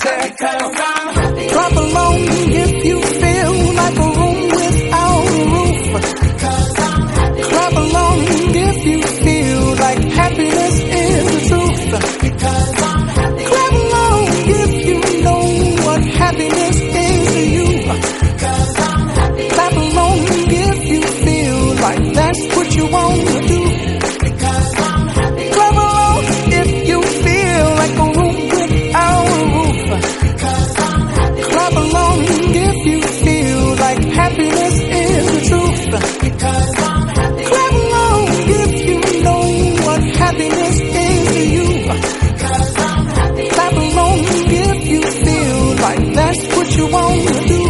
said, clap along if you feel like a room without a roof. Clap along if you feel like happiness is the truth. Clap along if you know what happiness is to you. Clap along if you feel like that's what you want to do. Clap along if you feel like a room without a roof. Clap along if you feel like happiness is the truth. Clap along if you know what happiness is to you. Clap along if you feel like that's what you want to do.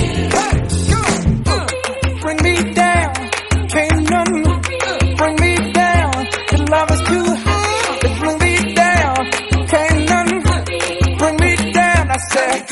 Bring me down, can't none bring me down. The love is too high, bring me down, can't none bring me down. I said,